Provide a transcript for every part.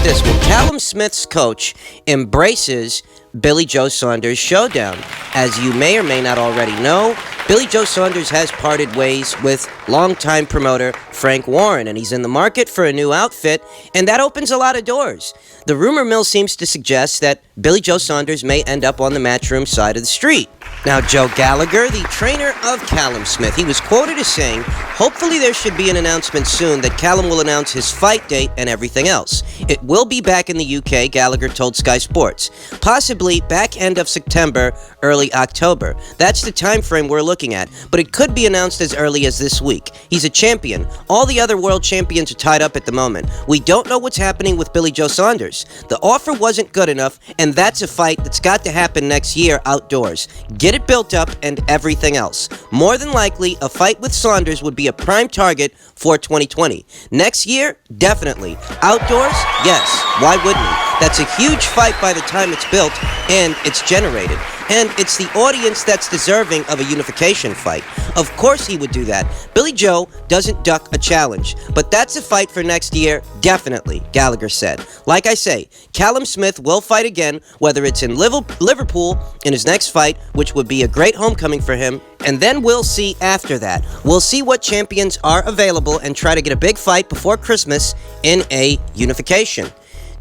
this one. Callum Smith's coach embraces Billy Joe Saunders' showdown. As you may or may not already know, Billy Joe Saunders has parted ways with longtime promoter Frank Warren, and he's in the market for a new outfit, and that opens a lot of doors. The rumor mill seems to suggest that Billy Joe Saunders may end up on the Matchroom side of the street. Now, Joe Gallagher, the trainer of Callum Smith, he was quoted as saying, "Hopefully there should be an announcement soon that Callum will announce his fight date and everything else. It will be back in the UK," Gallagher told Sky Sports. "Possibly back end of September, early October. That's the time frame we're looking at, but it could be announced as early as this week. He's a champion. All the other world champions are tied up at the moment. We don't know what's happening with Billy Joe Saunders. The offer wasn't good enough, and that's a fight that's got to happen next year outdoors. Get it built up and everything else. More than likely, a fight with Saunders would be a prime target for 2020. Next year, definitely. Outdoors? Yes. Why wouldn't he? That's a huge fight by the time it's built and it's generated. And it's the audience that's deserving of a unification fight. Of course he would do that. Billy Joe doesn't duck a challenge. But that's a fight for next year, definitely," Gallagher said. Like I say, Callum Smith will fight again, whether it's in Liverpool in his next fight, which would be a great homecoming for him, and then we'll see after that. We'll see what champions are available and try to get a big fight before Christmas in a unification.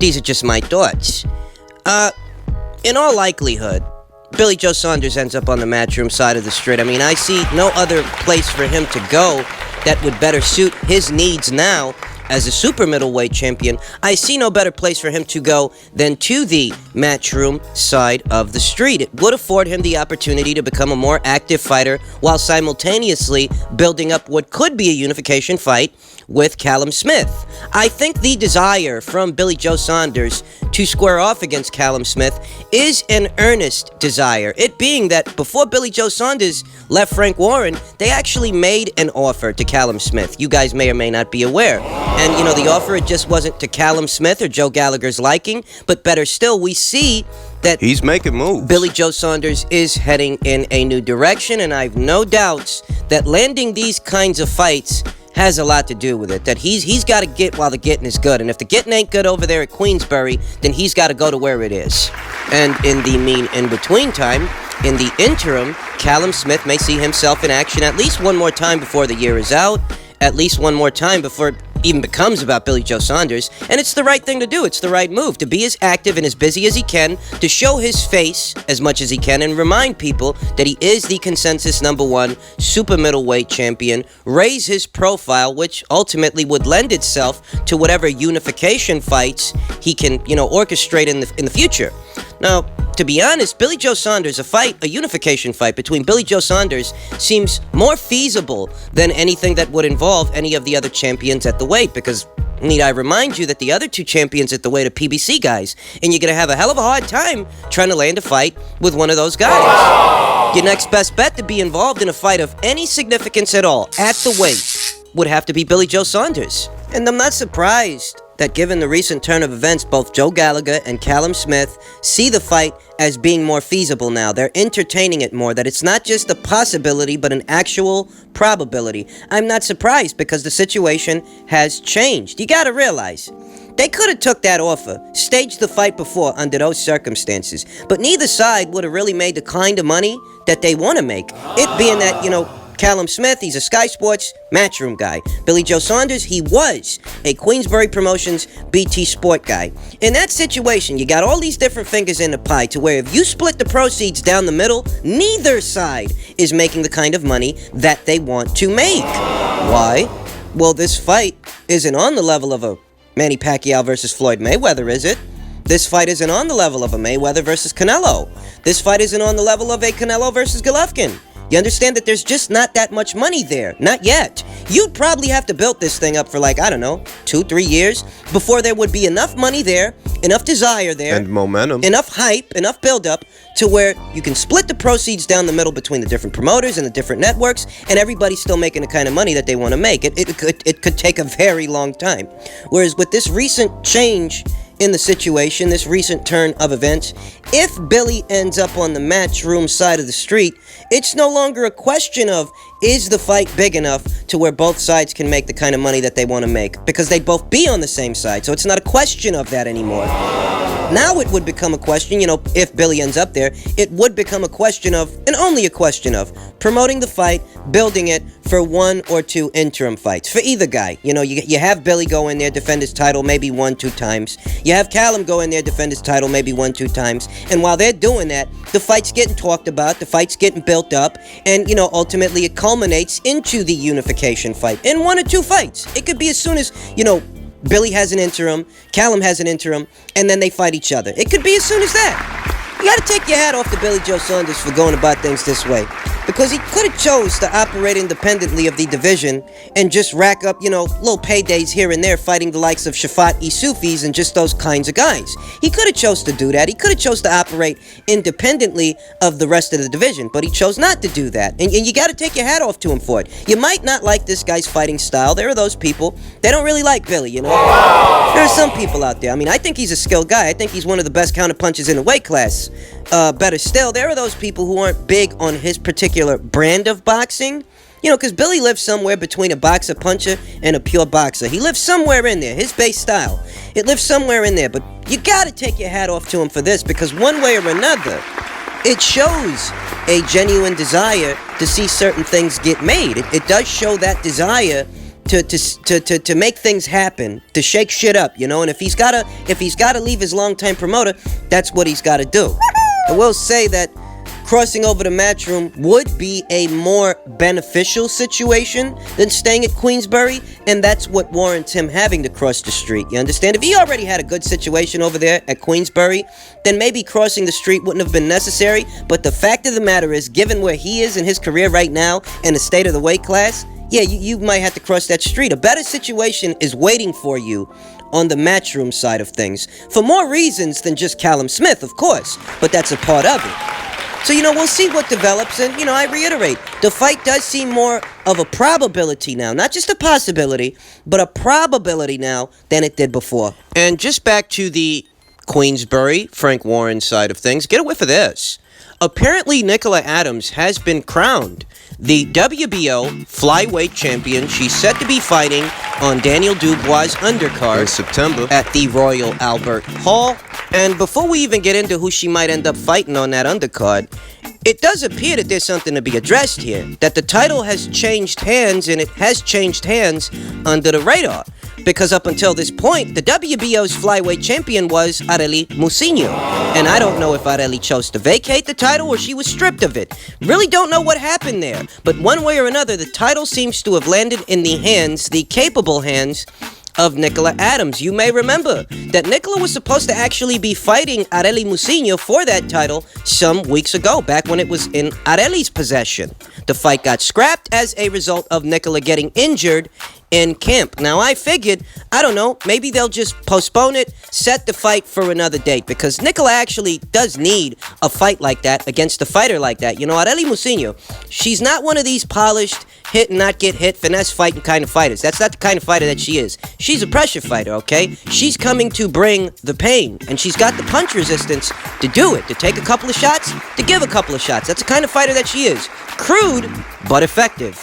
These are just my thoughts. In all likelihood, Billy Joe Saunders ends up on the Matchroom side of the street. I mean, I see no other place for him to go that would better suit his needs now as a super middleweight champion. I see no better place for him to go than to the Matchroom side of the street. It would afford him the opportunity to become a more active fighter while simultaneously building up what could be a unification fight with Callum Smith. I think the desire from Billy Joe Saunders to square off against Callum Smith is an earnest desire. It being that before Billy Joe Saunders left Frank Warren, they actually made an offer to Callum Smith. You guys may or may not be aware. And, you know, the offer, it just wasn't to Callum Smith or Joe Gallagher's liking, but better still, we see that he's making moves. Billy Joe Saunders is heading in a new direction, and I have no doubts that landing these kinds of fights has a lot to do with it. That he's got to get while the getting is good, and if the getting ain't good over there at Queensbury, then he's got to go to where it is. And in the in-between time, in the interim, Callum Smith may see himself in action at least one more time before the year is out, at least one more time before it even becomes about Billy Joe Saunders, and it's the right thing to do. It's the right move to be as active and as busy as he can, to show his face as much as he can, and remind people that he is the consensus #1 super middleweight champion, raise his profile, which ultimately would lend itself to whatever unification fights he can, orchestrate in the future. Now, to be honest, Billy Joe Saunders, a unification fight between Billy Joe Saunders seems more feasible than anything that would involve any of the other champions at the weight, because need I remind you that the other two champions at the weight are PBC guys, and you're going to have a hell of a hard time trying to land a fight with one of those guys. Your next best bet to be involved in a fight of any significance at all at the weight would have to be Billy Joe Saunders. And I'm not surprised that given the recent turn of events, both Joe Gallagher and Callum Smith see the fight as being more feasible now. They're entertaining it more, that it's not just a possibility, but an actual probability. I'm not surprised because the situation has changed. You gotta realize, they could have took that offer, staged the fight before under those circumstances, but neither side would have really made the kind of money that they want to make. It being that, Callum Smith, he's a Sky Sports Matchroom guy. Billy Joe Saunders, he was a Queensbury Promotions BT Sport guy. In that situation, you got all these different fingers in the pie to where if you split the proceeds down the middle, neither side is making the kind of money that they want to make. Why? Well, this fight isn't on the level of a Manny Pacquiao versus Floyd Mayweather, is it? This fight isn't on the level of a Mayweather versus Canelo. This fight isn't on the level of a Canelo versus Golovkin. You understand that there's just not that much money there. Not yet. You'd probably have to build this thing up for 2-3 years before there would be enough money there, enough desire there, and momentum, enough hype, enough build-up to where you can split the proceeds down the middle between the different promoters and the different networks, and everybody's still making the kind of money that they want to make. It could take a very long time. Whereas with this recent change in the situation, this recent turn of events, if Billy ends up on the Matchroom side of the street, it's no longer a question of Is the fight big enough to where both sides can make the kind of money that they want to make? Because they'd both be on the same side, so it's not a question of that anymore. Now it would become a question, if Billy ends up there, it would become a question of, and only a question of, promoting the fight, building it for 1 or 2 interim fights. For either guy. You have Billy go in there, defend his title maybe 1-2 times. You have Callum go in there, defend his title maybe 1-2 times. And while they're doing that, the fight's getting talked about, the fight's getting built up, and, ultimately it culminates into the unification fight. In 1 or 2 fights. It could be as soon as, Billy has an interim, Callum has an interim, and then they fight each other. It could be as soon as that. You gotta take your hat off to Billy Joe Saunders for going about things this way. Because he could have chose to operate independently of the division and just rack up, little paydays here and there fighting the likes of Shafat Isufis and just those kinds of guys. He could have chose to do that. He could have chose to operate independently of the rest of the division, but he chose not to do that. And you gotta take your hat off to him for it. You might not like this guy's fighting style. There are those people, they don't really like Billy, There are some people out there. I think he's a skilled guy. I think he's one of the best counterpunchers in the weight class. Better still, there are those people who aren't big on his particular brand of boxing. Because Billy lives somewhere between a boxer-puncher and a pure boxer. He lives somewhere in there, his base style. It lives somewhere in there, but you gotta take your hat off to him for this, because one way or another, it shows a genuine desire to see certain things get made. It does show that desire to make things happen, to shake shit up, and if he's gotta leave his longtime promoter, that's what he's gotta do. I will say that crossing over the Matchroom would be a more beneficial situation than staying at Queensbury, and that's what warrants him having to cross the street. You understand? If he already had a good situation over there at Queensbury, then maybe crossing the street wouldn't have been necessary, but the fact of the matter is, given where he is in his career right now and the state of the weight class, yeah, you might have to cross that street. A better situation is waiting for you on the Matchroom side of things. For more reasons than just Callum Smith, of course, but that's a part of it. So, we'll see what develops, and, I reiterate, the fight does seem more of a probability now. Not just a possibility, but a probability now than it did before. And just back to the Queensbury, Frank Warren side of things, get a whiff of this. Apparently, Nicola Adams has been crowned the WBO flyweight champion. She's set to be fighting on Daniel Dubois' undercard in September at the Royal Albert Hall. And before we even get into who she might end up fighting on that undercard, it does appear that there's something to be addressed here. That the title has changed hands, and it has changed hands under the radar. Because up until this point, the WBO's flyweight champion was Arely Musinho. And I don't know if Arely chose to vacate the title or she was stripped of it. Really don't know what happened there. But one way or another, the title seems to have landed in the capable hands of Nicola Adams. You may remember that Nicola was supposed to actually be fighting Arely Musinho for that title some weeks ago, back when it was in Arely's possession. The fight got scrapped as a result of Nicola getting injured in camp. Now, I figured, I don't know, maybe they'll just postpone it, set the fight for another date, because Nicola actually does need a fight like that against a fighter like that. Arely Musinho, she's not one of these polished, hit and not get hit, finesse fighting kind of fighters. That's not the kind of fighter that she is. She's a pressure fighter, okay? She's coming to bring the pain, and she's got the punch resistance to do it, to take a couple of shots, to give a couple of shots. That's the kind of fighter that she is. Crude, but effective.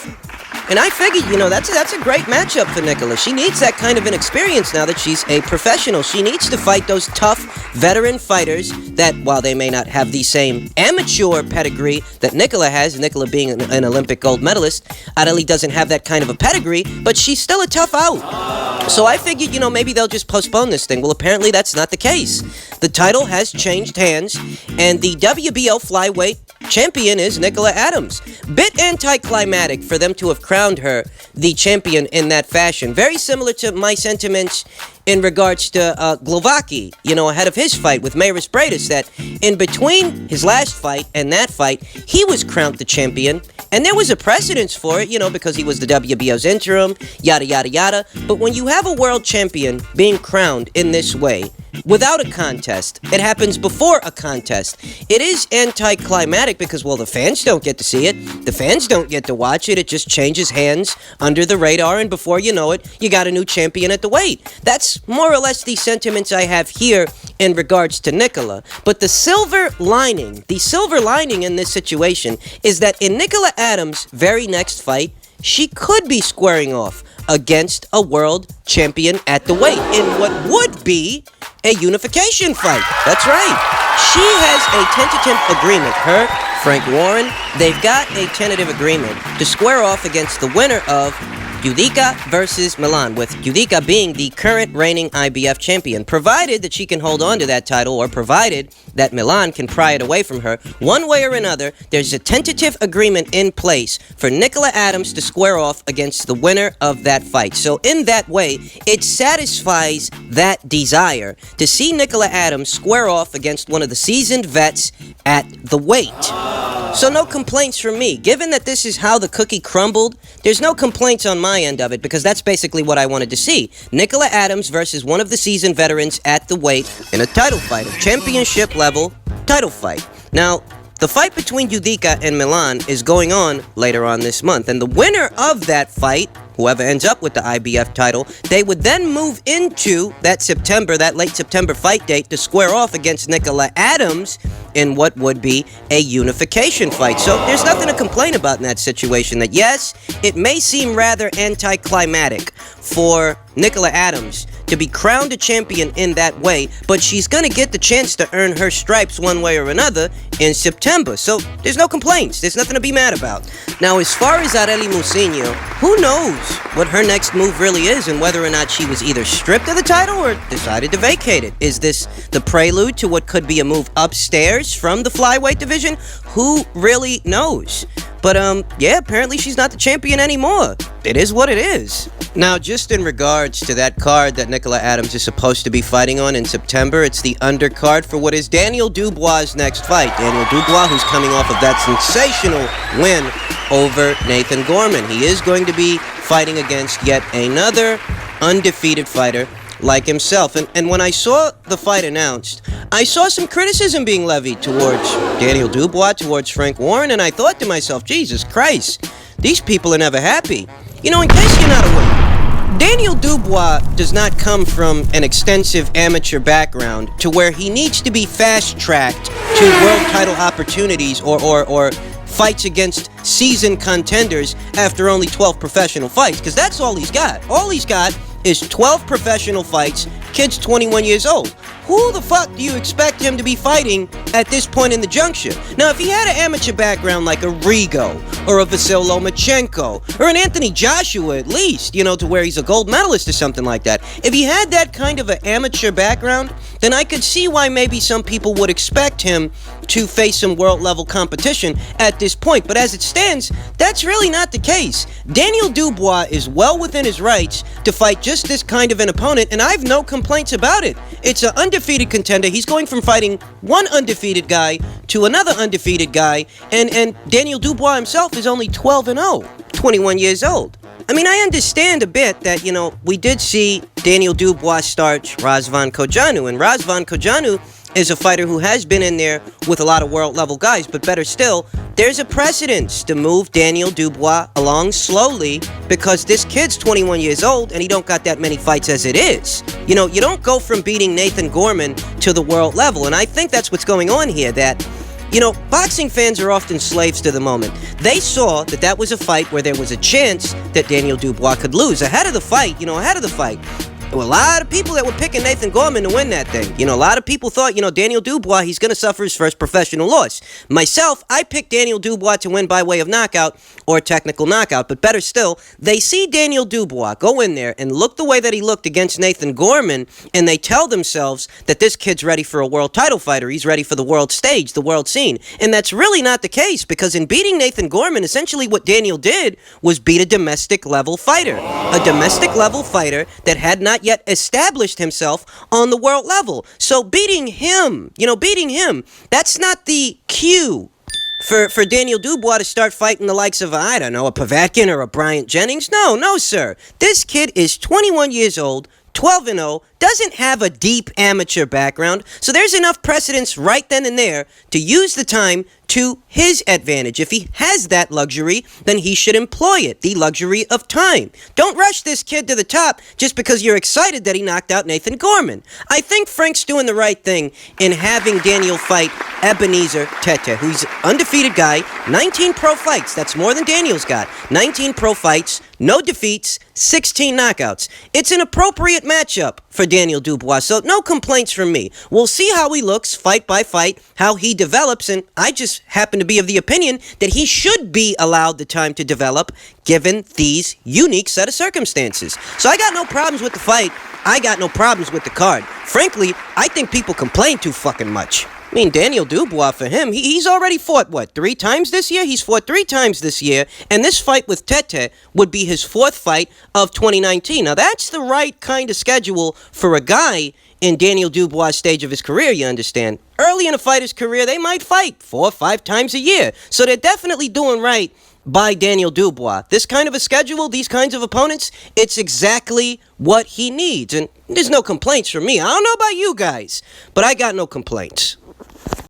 And I figured, that's a great matchup for Nicola. She needs that kind of an experience now that she's a professional. She needs to fight those tough veteran fighters that, while they may not have the same amateur pedigree that Nicola has, Nicola being an Olympic gold medalist, Arely doesn't have that kind of a pedigree, but she's still a tough out. So I figured, maybe they'll just postpone this thing. Well, apparently that's not the case. The title has changed hands, and the WBO flyweight champion is Nicola Adams. Bit anticlimactic for them to have crowned her the champion in that fashion. Very similar to my sentiments in regards to Glovacki, ahead of his fight with Mairis Briedis, that in between his last fight and that fight, he was crowned the champion, and there was a precedence for it, because he was the WBO's interim, yada, yada, yada. But when you have a world champion being crowned in this way, without a contest. It happens before a contest. It is anticlimactic because, well, the fans don't get to see it. The fans don't get to watch it. It just changes hands under the radar, and before you know it, you got a new champion at the weight. That's more or less the sentiments I have here in regards to Nicola. But the silver lining in this situation is that in Nicola Adams' very next fight, she could be squaring off against a world champion at the weight in what would be a unification fight. That's right. She has a tentative agreement. Her, Frank Warren, they've got a tentative agreement to square off against the winner of Yudica versus Millan, with Yudica being the current reigning IBF champion, provided that she can hold on to that title, or provided that Millan can pry it away from her. One way or another, there's a tentative agreement in place for Nicola Adams to square off against the winner of that fight. So in that way, it satisfies that desire to see Nicola Adams square off against one of the seasoned vets at the weight. So no complaints from me. Given that this is how the cookie crumbled, there's no complaints on my end of it, because that's basically what I wanted to see. Nicola Adams versus one of the seasoned veterans at the weight in a title fight, a championship level title fight. Now, the fight between Yudica and Millan is going on later on this month, and the winner of that fight, whoever ends up with the IBF title, they would then move into that late September fight date to square off against Nicola Adams in what would be a unification fight. So there's nothing to complain about in that situation. That yes, it may seem rather anticlimactic for Nicola Adams to be crowned a champion in that way, but she's gonna get the chance to earn her stripes one way or another in September. So there's no complaints. There's nothing to be mad about. Now, as far as Arely Musinho, who knows what her next move really is, and whether or not she was either stripped of the title or decided to vacate it. Is this the prelude to what could be a move upstairs from the flyweight division? Who really knows? But yeah, apparently she's not the champion anymore. It is what it is. Now, just in regards to that card that Nicola Adams is supposed to be fighting on in September, it's the undercard for what is Daniel Dubois' next fight. Daniel Dubois, who's coming off of that sensational win over Nathan Gorman. He is going to be fighting against yet another undefeated fighter like himself. And when I saw the fight announced, I saw some criticism being levied towards Daniel Dubois, towards Frank Warren, and I thought to myself, Jesus Christ, these people are never happy. You know, in case you're not aware, Daniel Dubois does not come from an extensive amateur background to where he needs to be fast-tracked to world title opportunities or fights against seasoned contenders after only 12 professional fights, because that's all he's got. All he's got is 12 professional fights, kid's 21 years old. Who the fuck do you expect him to be fighting at this point in the juncture? Now, if he had an amateur background like a Rigo, or a Vasyl Lomachenko, or an Anthony Joshua at least, you know, to where he's a gold medalist or something like that. If he had that kind of an amateur background, then I could see why maybe some people would expect him to face some world-level competition at this point. But as it stands, that's really not the case. Daniel Dubois is well within his rights to fight just this kind of an opponent, and I have no complaints about it. It's an undefeated contender. He's going from fighting one undefeated guy to another undefeated guy, and Daniel Dubois himself is only 12-0, 21 years old. I mean, I understand a bit that, you know, we did see Daniel Dubois start Razvan Kojanu, and Razvan Kojanu is a fighter who has been in there with a lot of world-level guys, but better still, there's a precedence to move Daniel Dubois along slowly, because this kid's 21 years old and he don't got that many fights as it is. You know, you don't go from beating Nathan Gorman to the world level, and I think that's what's going on here, that, you know, boxing fans are often slaves to the moment. They saw that that was a fight where there was a chance that Daniel Dubois could lose. Ahead of the fight, there were a lot of people that were picking Nathan Gorman to win that thing. You know, a lot of people thought, you know, Daniel Dubois, he's going to suffer his first professional loss. Myself, I picked Daniel Dubois to win by way of knockout or technical knockout. But better still, they see Daniel Dubois go in there and look the way that he looked against Nathan Gorman, and they tell themselves that this kid's ready for a world title fighter. He's ready for the world stage, the world scene. And that's really not the case, because in beating Nathan Gorman, essentially what Daniel did was beat a domestic level fighter. A domestic level fighter that had not yet established himself on the world level. So beating him, that's not the cue for Daniel Dubois to start fighting the likes of, I don't know, a Povetkin or a Bryant Jennings. No, sir. This kid is 21 years old, 12-0, doesn't have a deep amateur background, so there's enough precedence right then and there to use the time to his advantage. If he has that luxury, then he should employ it, the luxury of time. Don't rush this kid to the top just because you're excited that he knocked out Nathan Gorman. I think Frank's doing the right thing in having Daniel fight Ebenezer Tetteh, who's an undefeated guy, 19 pro fights. That's more than Daniel's got. 19 pro fights, no defeats, 16 knockouts. It's an appropriate matchup for Daniel Dubois, so no complaints from me. We'll see how he looks fight by fight, how he develops, and I just happen to be of the opinion that he should be allowed the time to develop given these unique set of circumstances. So I got no problems with the fight. I got no problems with the card. Frankly, I think people complain too fucking much. I mean, Daniel Dubois, for him, he's already fought, 3 times this year? He's fought 3 times this year, and this fight with Tetteh would be his 4th fight of 2019. Now, that's the right kind of schedule for a guy in Daniel Dubois' stage of his career, you understand. Early in a fighter's career, they might fight 4 or 5 times a year, so they're definitely doing right by Daniel Dubois. This kind of a schedule, these kinds of opponents, it's exactly what he needs, and there's no complaints from me. I don't know about you guys, but I got no complaints.